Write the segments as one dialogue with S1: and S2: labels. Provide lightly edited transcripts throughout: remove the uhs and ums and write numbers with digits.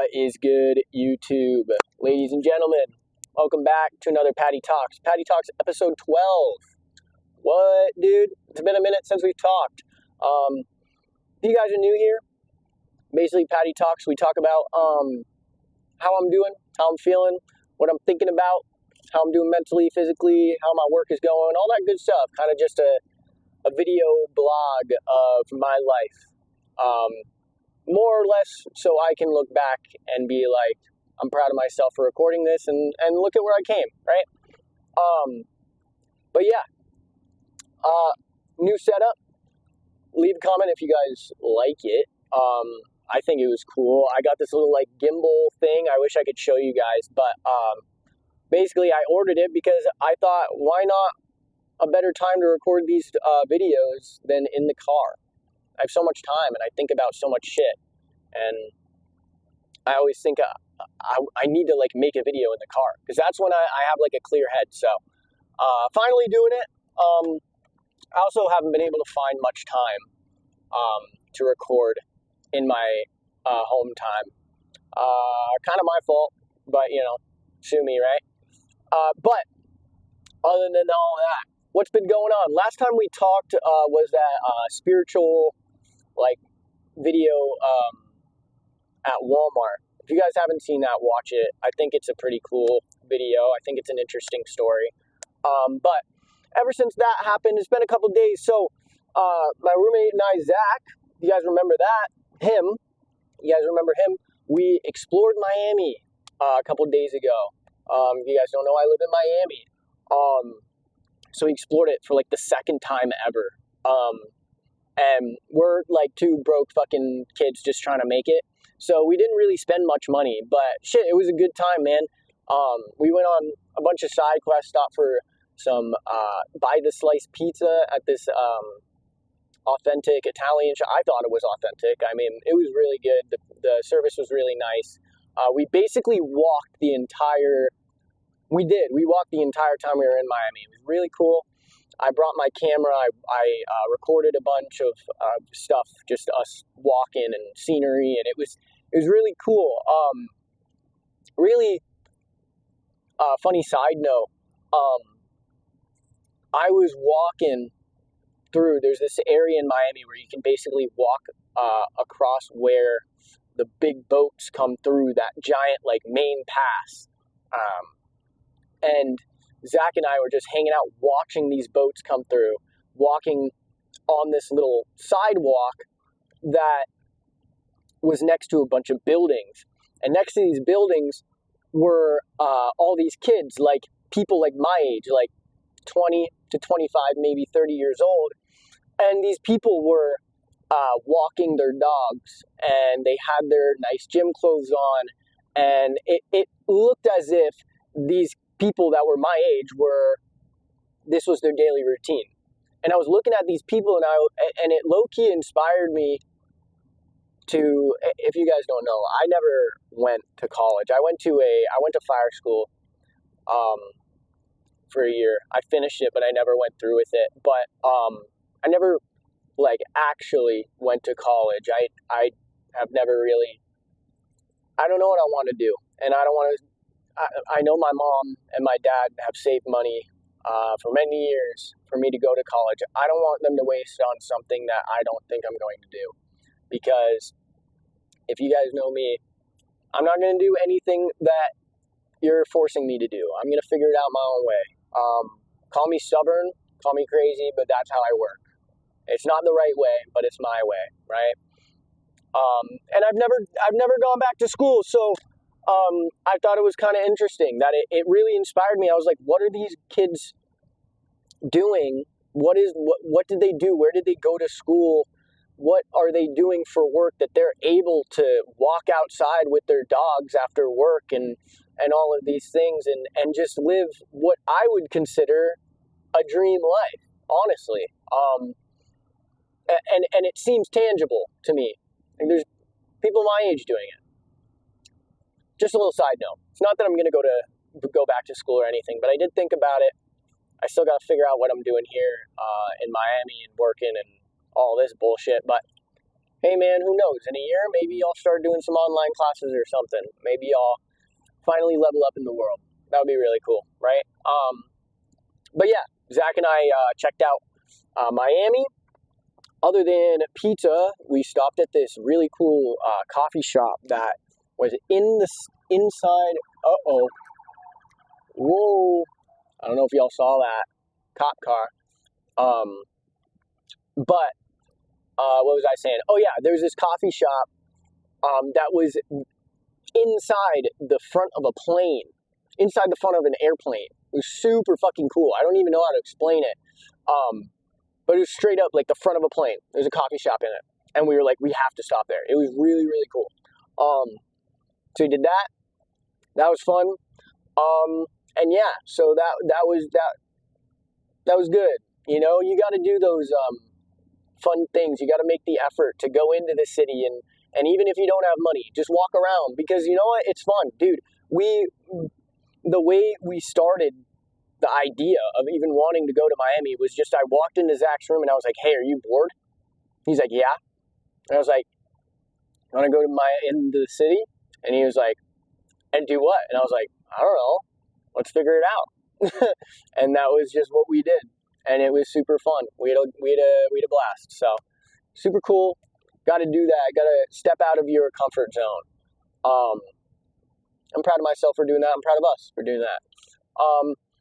S1: What is good, YouTube? Ladies and gentlemen, welcome back to another Paddy Talks. Paddy Talks episode 12. What, dude? It's been a minute since we've talked. If you guys are new here, basically Paddy Talks, we talk about how I'm doing, how I'm feeling, what I'm thinking about, how I'm doing mentally, physically, how my work is going, all that good stuff. Kind of just a video blog of my life. More or less so I can look back and be like, I'm proud of myself for recording this and look at where I came, right? But yeah, new setup. Leave a comment if you guys like it. I think it was cool. I got this little like gimbal thing. I wish I could show you guys, but basically I ordered it because I thought, why not a better time to record these videos than in the car? I have so much time and I think about so much shit, and I always think I need to like make a video in the car because that's when I have like a clear head. So finally doing it. I also haven't been able to find much time to record in my home time. Kind of my fault, but you know, sue me, right? But other than all that, what's been going on? Last time we talked was that spiritual like video at Walmart. If you guys haven't seen that, watch it. I think it's a pretty cool video. I think it's an interesting story. But ever since that happened, it's been a couple days. So my roommate and I, Zach, you guys remember that? You guys remember him? We explored Miami a couple days ago. You guys don't know I live in Miami. So we explored it for like the second time ever. And we're like two broke fucking kids just trying to make it. So we didn't really spend much money, but shit, it was a good time, man. We went on a bunch of side quests, stopped for some buy the slice pizza at this authentic Italian shop. I thought it was authentic. I mean, it was really good. The service was really nice. We basically walked the entire time we were in Miami. It was really cool. I brought my camera. I recorded a bunch of stuff, just us walking and scenery, and it was really cool. Really funny side note. I was walking through. There's this area in Miami where you can basically walk across where the big boats come through that giant like main pass, and Zach and I were just hanging out watching these boats come through, walking on this little sidewalk that was next to a bunch of buildings. And next to these buildings were all these kids, like people like my age, like 20 to 25, maybe 30 years old. And these people were walking their dogs, and they had their nice gym clothes on. And it looked as if these people that were my age this was their daily routine. And I was looking at these people, and it low-key inspired me to, if you guys don't know, I never went to college. I went to fire school for a year. I finished it, but I never went through with it. But I never like actually went to college. I have never really, I don't know what I want to do, and I don't want to. I know my mom and my dad have saved money for many years for me to go to college. I don't want them to waste on something that I don't think I'm going to do. Because if you guys know me, I'm not going to do anything that you're forcing me to do. I'm going to figure it out my own way. Call me stubborn, call me crazy, but that's how I work. It's not the right way, but it's my way, right? And I've never gone back to school, so I thought it was kind of interesting that it really inspired me. I was like, what are these kids doing? What did they do? Where did they go to school? What are they doing for work that they're able to walk outside with their dogs after work and all of these things and just live what I would consider a dream life, honestly. And it seems tangible to me. And there's people my age doing it. Just a little side note. It's not that I'm going to go back to school or anything, but I did think about it. I still got to figure out what I'm doing here in Miami and working and all this bullshit. But hey man, who knows? In a year, maybe I'll start doing some online classes or something. Maybe I'll finally level up in the world. That would be really cool, right? But yeah, Zach and I checked out Miami. Other than pizza, we stopped at this really cool coffee shop that was in the inside. Uh-oh. Whoa. I don't know if y'all saw that cop car. But what was I saying? Oh yeah, there's this coffee shop that was inside the front of a plane, inside the front of an airplane. It was super fucking cool. I don't even know how to explain it. But it was straight up like the front of a plane. There's a coffee shop in it. And we were like, we have to stop there. It was really, really cool. So we did that. That was fun. And yeah, so that was good. You know, you got to do those fun things. You got to make the effort to go into the city, and even if you don't have money, just walk around, because you know what? It's fun, dude. The way we started the idea of even wanting to go to Miami was just, I walked into Zach's room and I was like, hey, are you bored? He's like, yeah. And I was like, want to go into the city? And he was like, and do what? And I was like, I don't know. Let's figure it out. And that was just what we did. And it was super fun. We had a blast. So super cool. Got to do that. Got to step out of your comfort zone. I'm proud of myself for doing that. I'm proud of us for doing that.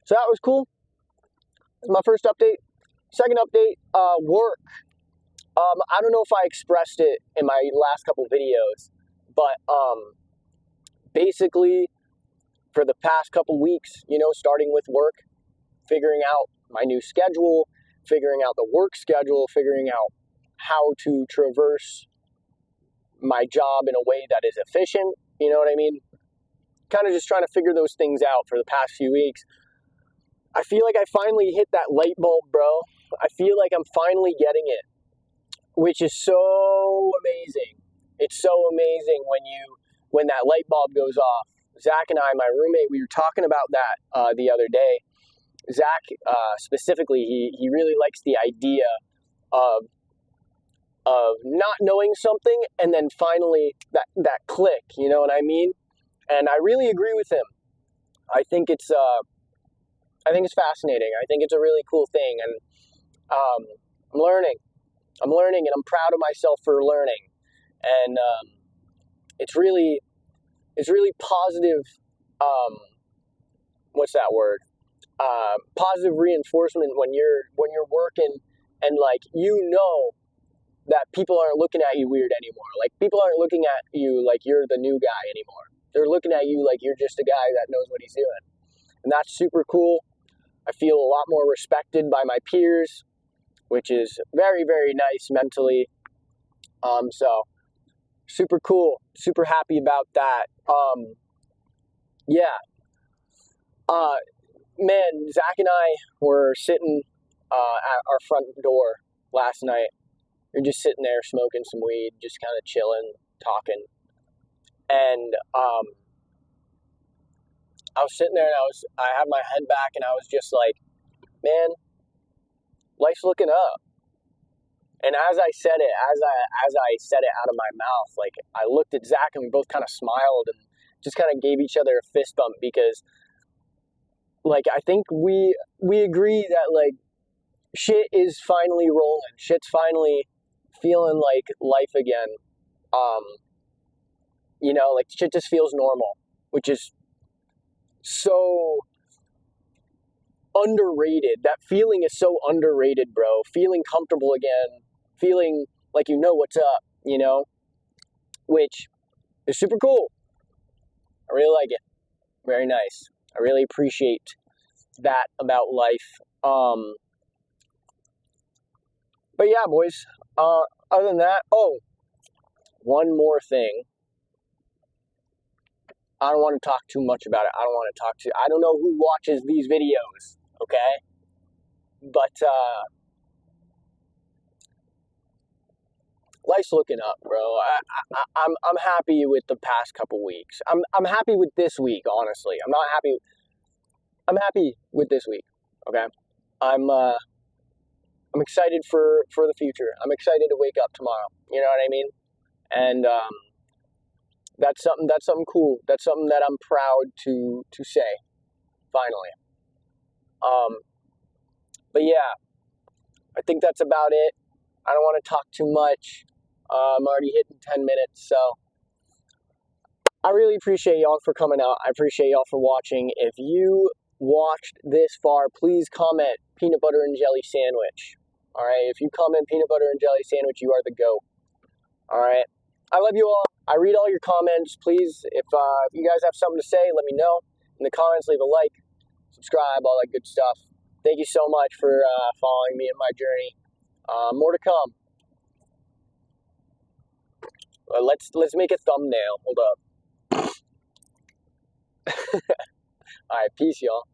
S1: So that was cool. That's my first update. Second update, work. I don't know if I expressed it in my last couple videos, but basically for the past couple weeks, you know, starting with work, figuring out my new schedule, figuring out the work schedule, figuring out how to traverse my job in a way that is efficient, you know what I mean? Kind of just trying to figure those things out for the past few weeks. I feel like I finally hit that light bulb, bro. I feel like I'm finally getting it, which is so amazing. It's so amazing when that light bulb goes off. Zach and I, my roommate, we were talking about that the other day. Zach, specifically, he really likes the idea of not knowing something and then finally that click, you know what I mean? And I really agree with him. I think it's fascinating. I think it's a really cool thing, and I'm learning, and I'm proud of myself for learning. And it's really positive. What's that word? Positive reinforcement when you're working, and like, you know that people aren't looking at you weird anymore. Like, people aren't looking at you like you're the new guy anymore. They're looking at you like you're just a guy that knows what he's doing. And that's super cool. I feel a lot more respected by my peers, which is very, very nice mentally. So super cool. Super happy about that. Yeah. Man, Zach and I were sitting at our front door last night. We were just sitting there smoking some weed, just kind of chilling, talking. And I was sitting there, and I had my head back, and I was just like, man, life's looking up. And as I said it out of my mouth, like, I looked at Zach, and we both kind of smiled and just kind of gave each other a fist bump, because, like, I think we agree that, like, shit is finally rolling. Shit's finally feeling like life again. You know, like, shit just feels normal, which is so underrated. That feeling is so underrated, bro. Feeling comfortable again, feeling like you know what's up, you know, which is super cool. I really like it. Very nice. I really appreciate that about life. But yeah, boys. Other than that, one more thing. I don't want to talk too much about it. I don't know who watches these videos, okay? But life's looking up, bro. I'm happy with the past couple weeks. I'm happy with this week, honestly. I'm happy with this week, okay? I'm I'm excited for the future. I'm excited to wake up tomorrow. You know what I mean? And that's something cool. That's something that I'm proud to say. Finally. Um, but yeah, I think that's about it. I don't want to talk too much. I'm already hitting 10 minutes, so I really appreciate y'all for coming out. I appreciate y'all for watching. If you watched this far, please comment peanut butter and jelly sandwich. All right, if you comment peanut butter and jelly sandwich, you are the GOAT. All right, I love you all. I read all your comments. Please, if you guys have something to say, let me know in the comments. Leave a like, subscribe, all that good stuff. Thank you so much for following me in my journey. More to come. Let's make a thumbnail. Hold up. All right, peace, y'all.